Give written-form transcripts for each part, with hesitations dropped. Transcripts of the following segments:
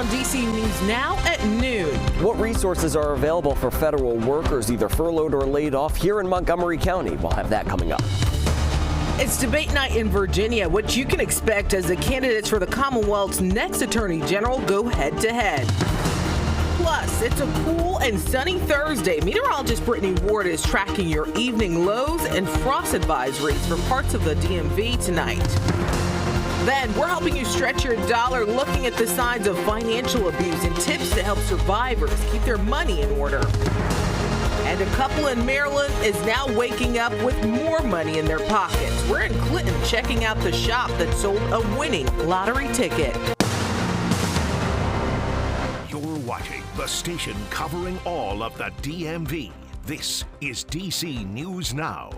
on DC News Now at noon. What resources are available for federal workers either furloughed or laid off here in Montgomery County? We'll have that coming up. It's debate night in Virginia, what you can expect as the candidates for the Commonwealth's next Attorney General go head-to-head. Plus, it's a cool and sunny Thursday. Meteorologist Brittany Ward is tracking your evening lows and frost advisories for parts of the DMV tonight. Then, we're helping you stretch your dollar, looking at the signs of financial abuse and tips to help survivors keep their money in order. And a couple in Maryland is now waking up with more money in their pockets. We're in Clinton checking out the shop that sold a winning lottery ticket. You're watching the station covering all of the DMV. This is DC News Now.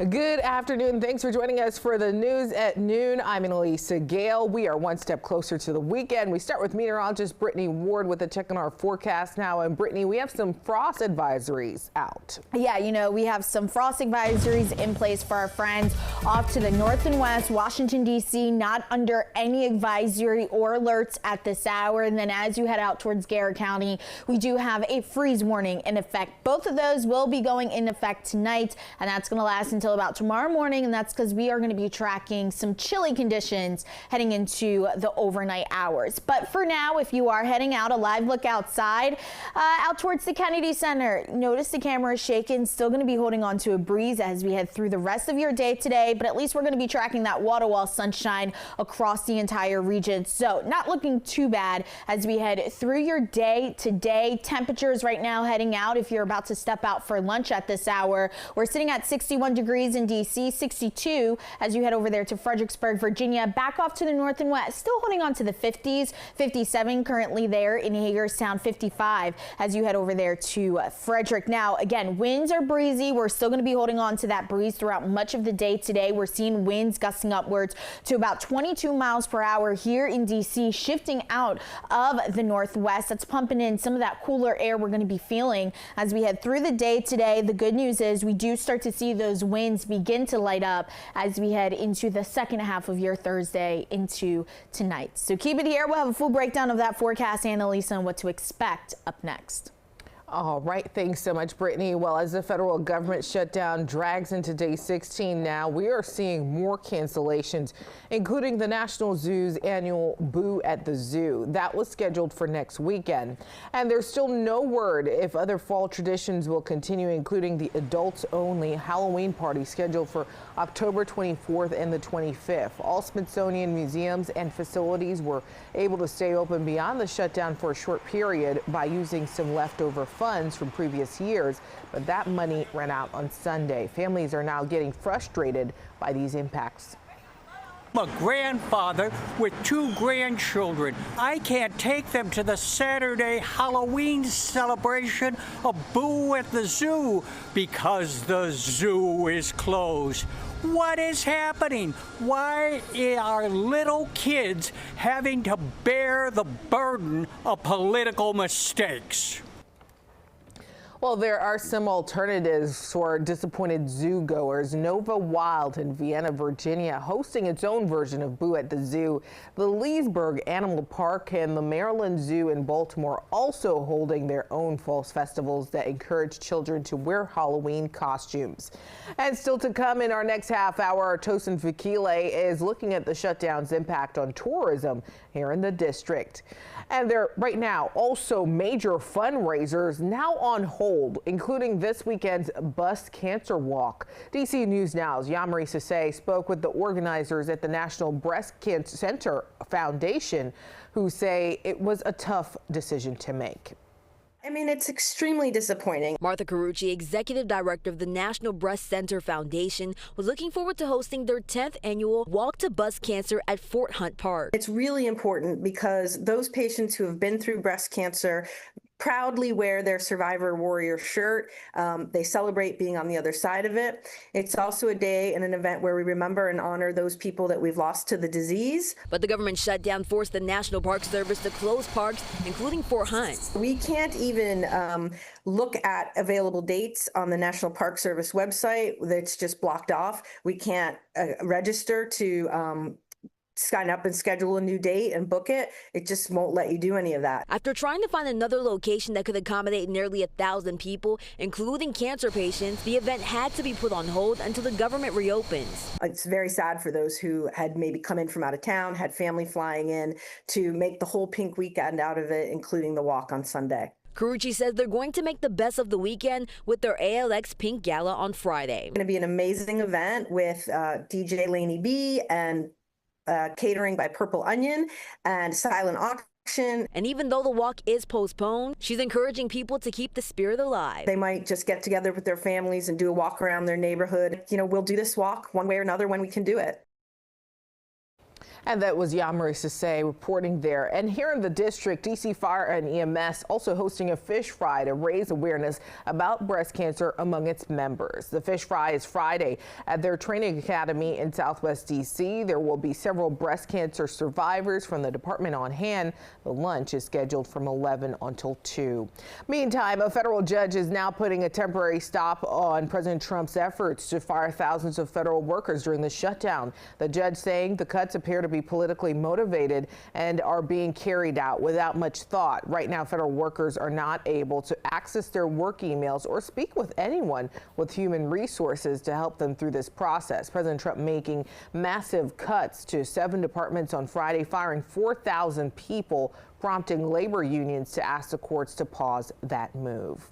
Good afternoon. Thanks for joining us for the news at noon. I'm Annalisa Gale. We are one step closer to the weekend. We start with meteorologist Brittany Ward with a check on our forecast now. And Brittany, we have some frost advisories out. Yeah, you know, we have some frost advisories in place for our friends off to the north and west, Washington, D.C., not under any advisory or alerts at this hour. And then as you head out towards Garrett County, we do have a freeze warning in effect. Both of those will be going in effect tonight, and that's going to last until about tomorrow morning, and that's because we are going to be tracking some chilly conditions heading into the overnight hours. But for now, if you are heading out, a live look outside, out towards the Kennedy Center, notice the camera is shaking, still going to be holding on to a breeze as we head through the rest of your day today, but at least we're going to be tracking that water wall sunshine across the entire region. So not looking too bad as we head through your day today. Temperatures right now heading out, if you're about to step out for lunch at this hour, we're sitting at 61 degrees in DC, 62 as you head over there to Fredericksburg, Virginia. Back off to the north and west, still holding on to the 50s, 57 currently there in Hagerstown, 55 as you head over there to Frederick. Now, again, winds are breezy. We're still going to be holding on to that breeze throughout much of the day today. We're seeing winds gusting upwards to about 22 miles per hour here in DC, shifting out of the northwest. That's pumping in some of that cooler air we're going to be feeling as we head through the day today. The good news is we do start to see those winds begin to light up as we head into the second half of your Thursday into tonight. So keep it here. We'll have a full breakdown of that forecast, Annalisa, and what to expect up next. All right. Thanks so much, Brittany. Well, as the federal government shutdown drags into day 16 now, we are seeing more cancellations, including the National Zoo's annual Boo at the Zoo. That was scheduled for next weekend. And there's still no word if other fall traditions will continue, including the adults-only Halloween party scheduled for October 24th and the 25th. All Smithsonian museums and facilities were able to stay open beyond the shutdown for a short period by using some leftover funds from previous years, but that money ran out on Sunday. Families are now getting frustrated by these impacts. I'm a grandfather with 2 grandchildren. I can't take them to the Saturday Halloween celebration of Boo at the Zoo because the zoo is closed. What is happening? Why are little kids having to bear the burden of political mistakes? Well, there are some alternatives for disappointed zoo goers. Nova Wild in Vienna, Virginia, hosting its own version of Boo at the Zoo. The Leesburg Animal Park and the Maryland Zoo in Baltimore also holding their own false festivals that encourage children to wear Halloween costumes. And still to come in our next half hour, Tosin Fakile is looking at the shutdown's impact on tourism here in the district. And there right now also major fundraisers now on hold, including this weekend's Bust Cancer Walk. DC News Now's Yamari Sase spoke with the organizers at the National Breast Cancer Center Foundation, who say it was a tough decision to make. I mean, it's extremely disappointing. Martha Carucci, executive director of the National Breast Center Foundation, was looking forward to hosting their 10th annual Walk to Bust Cancer at Fort Hunt Park. It's really important because those patients who have been through breast cancer proudly wear their survivor warrior shirt. They celebrate being on the other side of it. It's also a day and an event where we remember and honor those people that we've lost to the disease. But the government shutdown forced the National Park Service to close parks, including Fort Hunt. We can't even look at available dates on the National Park Service website. That's just blocked off. We can't register to sign up and schedule a new date and book it. It just won't let you do any of that. After trying to find another location that could accommodate nearly 1,000 people, including cancer patients, the event had to be put on hold until the government reopens. It's very sad for those who had maybe come in from out of town, had family flying in, to make the whole pink weekend out of it, including the walk on Sunday. Carucci says they're going to make the best of the weekend with their ALX Pink Gala on Friday. It's going to be an amazing event with DJ Lainey B and catering by Purple Onion and silent auction. And even though the walk is postponed, she's encouraging people to keep the spirit alive. They might just get together with their families and do a walk around their neighborhood. You know, we'll do this walk one way or another when we can do it. And that was Yamari Sase reporting there. And here in the district, DC Fire and EMS also hosting a fish fry to raise awareness about breast cancer among its members. The fish fry is Friday at their training academy in Southwest DC. There will be several breast cancer survivors from the department on hand. The lunch is scheduled from 11 until 2. Meantime, a federal judge is now putting a temporary stop on President Trump's efforts to fire thousands of federal workers during the shutdown. The judge saying the cuts appear to be politically motivated and are being carried out without much thought. Right now, federal workers are not able to access their work emails or speak with anyone with human resources to help them through this process. President Trump making massive cuts to 7 departments on Friday, firing 4,000 people, prompting labor unions to ask the courts to pause that move.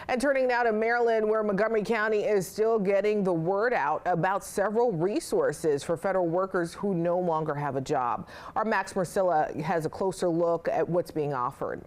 And turning now to Maryland, where Montgomery County is still getting the word out about several resources for federal workers who no longer have a job. Our Max Marcilla has a closer look at what's being offered.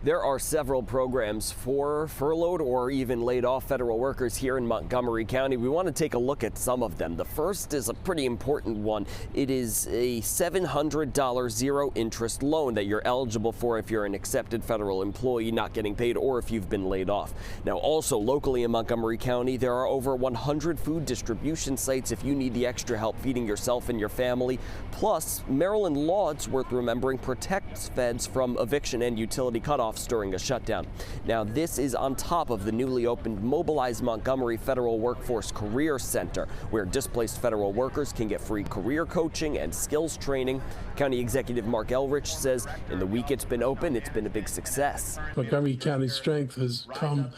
There are several programs for furloughed or even laid off federal workers here in Montgomery County. We want to take a look at some of them. The first is a pretty important one. It is a $700 zero interest loan that you're eligible for if you're an accepted federal employee not getting paid or if you've been laid off. Now, also locally in Montgomery County, there are over 100 food distribution sites if you need the extra help feeding yourself and your family. Plus, Maryland law, it's worth remembering, protects feds from eviction and utility cutoffs during a shutdown. Now, this is on top of the newly opened Mobilize Montgomery Federal Workforce Career Center, where displaced federal workers can get free career coaching and skills training. County Executive Mark Elrich says in the week it's been open, it's been a big success. Montgomery County's strength has come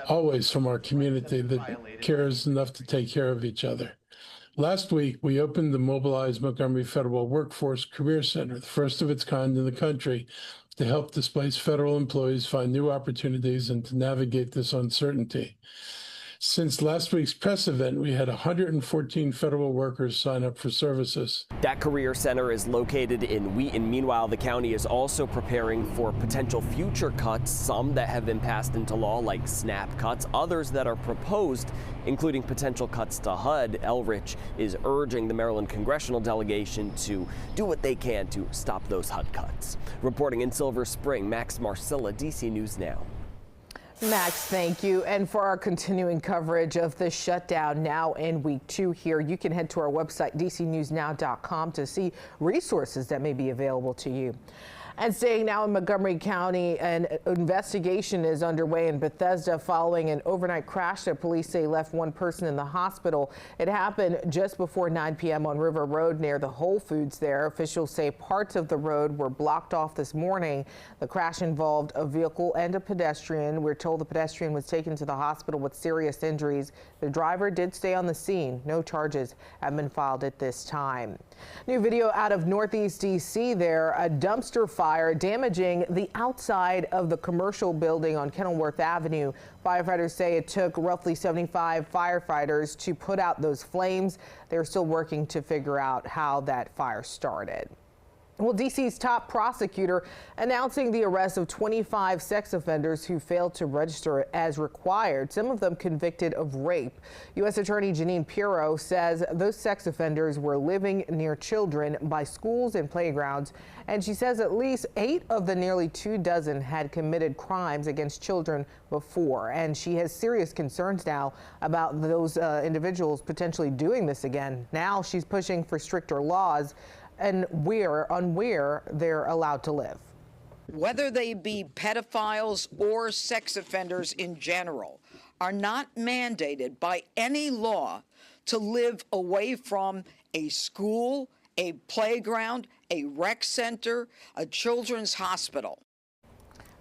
always from our community that cares enough to take care of each other. Last week, we opened the Mobilize Montgomery Federal Workforce Career Center, the first of its kind in the country, to help displaced federal employees find new opportunities and to navigate this uncertainty. Since last week's press event, we had 114 federal workers sign up for services. That career center is located in Wheaton. Meanwhile, the county is also preparing for potential future cuts, some that have been passed into law like SNAP cuts, others that are proposed, including potential cuts to HUD. Elrich is urging the Maryland congressional delegation to do what they can to stop those HUD cuts. Reporting in Silver Spring, Max Marcilla, DC News Now. Max, thank you. And for our continuing coverage of the shutdown now in week 2 here, you can head to our website, dcnewsnow.com, to see resources that may be available to you. And staying now in Montgomery County, an investigation is underway in Bethesda following an overnight crash that police say left one person in the hospital. It happened just before 9 p.m. on River Road near the Whole Foods there. Officials say parts of the road were blocked off this morning. The crash involved a vehicle and a pedestrian. We're told the pedestrian was taken to the hospital with serious injuries. The driver did stay on the scene. No charges have been filed at this time. New video out of Northeast DC there, a dumpster fire damaging the outside of the commercial building on Kenilworth Avenue. Firefighters say it took roughly 75 firefighters to put out those flames. They're still working to figure out how that fire started. Well, DC's top prosecutor announcing the arrest of 25 sex offenders who failed to register as required, some of them convicted of rape. U.S. Attorney Jeanine Pirro says those sex offenders were living near children by schools and playgrounds, and she says at least 8 of the nearly 24 had committed crimes against children before, and she has serious concerns now about those individuals potentially doing this again. Now she's pushing for stricter laws and where they're allowed to live. Whether they be pedophiles or sex offenders in general, are not mandated by any law to live away from a school, a playground, a rec center, a children's hospital.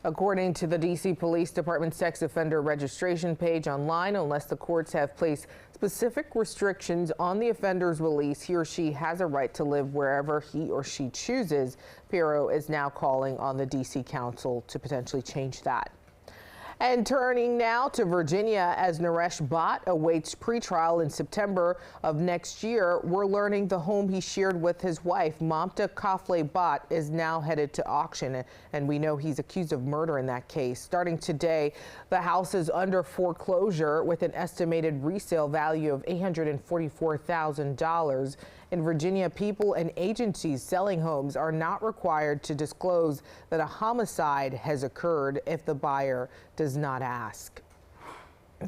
According to the D.C. Police Department sex offender registration page online, unless the courts have placed specific restrictions on the offender's release, he or she has a right to live wherever he or she chooses. Pirro is now calling on the D.C. Council to potentially change that. And turning now to Virginia, as Naresh Bhatt awaits pretrial in September of next year, we're learning the home he shared with his wife, Mamta Kafle Bhatt, is now headed to auction, and we know he's accused of murder in that case. Starting today, the house is under foreclosure with an estimated resale value of $844,000. In Virginia, people and agencies selling homes are not required to disclose that a homicide has occurred if the buyer does not ask.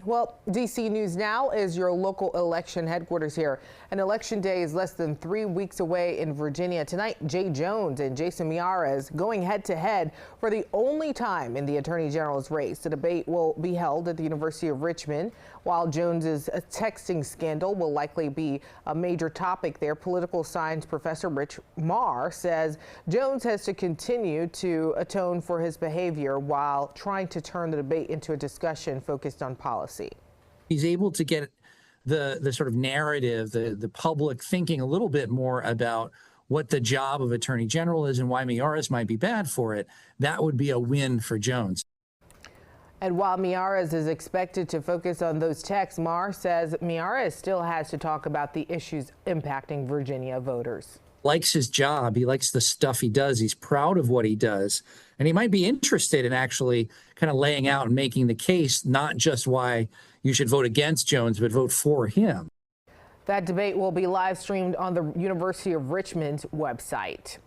Well, DC News Now is your local election headquarters here. And Election Day is less than 3 weeks away in Virginia. Tonight, Jay Jones and Jason Miyares going head to head for the only time in the Attorney General's race. The debate will be held at the University of Richmond. While Jones's texting scandal will likely be a major topic there, political science professor Rich Marr says Jones has to continue to atone for his behavior while trying to turn the debate into a discussion focused on policy. He's able to get the sort of narrative, the public thinking a little bit more about what the job of Attorney General is and why Miyares might be bad for it. That would be a win for Jones. And while Miyares is expected to focus on those texts, Marr says Miyares still has to talk about the issues impacting Virginia voters. Likes his job. He likes the stuff he does. He's proud of what he does. And he might be interested in actually kind of laying out and making the case, not just why you should vote against Jones, but vote for him. That debate will be live streamed on the University of Richmond's website.